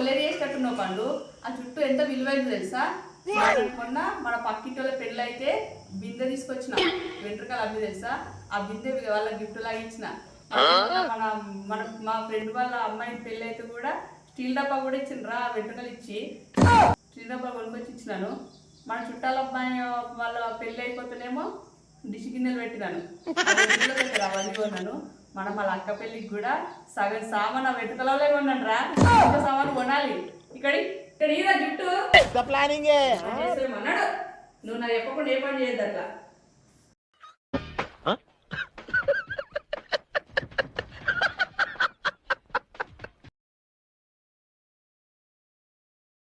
కొల్లేరు చేసేటట్టున్నావు పండు. ఆ చుట్టూ ఎంత విలువైంది తెలుసా? మొన్న మన పక్కింటి వాళ్ళ పెళ్ళి అయితే బిందె తీసుకొచ్చిన, వెంట్రుకలు అమ్మి తెలుసా? ఆ బిందె వాళ్ళ గిఫ్ట్ లాగా ఇచ్చిన. మన మన మా ఫ్రెండ్ వాళ్ళ అమ్మాయి పెళ్ళి అయితే కూడా స్టీల్ డబ్బా కూడా ఇచ్చిండ్రా. వెంట్రుకలు ఇచ్చి స్టీల్ డబ్బా కొనుక్కొచ్చి ఇచ్చినాను. మన చుట్టాల అబ్బాయి వాళ్ళ పెళ్ళి అయిపోతేనేమో డిష్ గిన్నెలు పెట్టినాను, అవన్నీ కొన్నాను. మనం వాళ్ళ అక్క పెళ్ళికి కూడా సగం సామాన్ ఆ వెంట్రుకలే కొన్నాను రా. ఇంకా సామాన్ కొనాలి. ఇక్కడ ఇక్కడ జుట్టు ప్లానింగ్ అన్నాడు. నువ్వు నాకు చెప్పకుండా ఏ పని చేయద్దు అట్లా.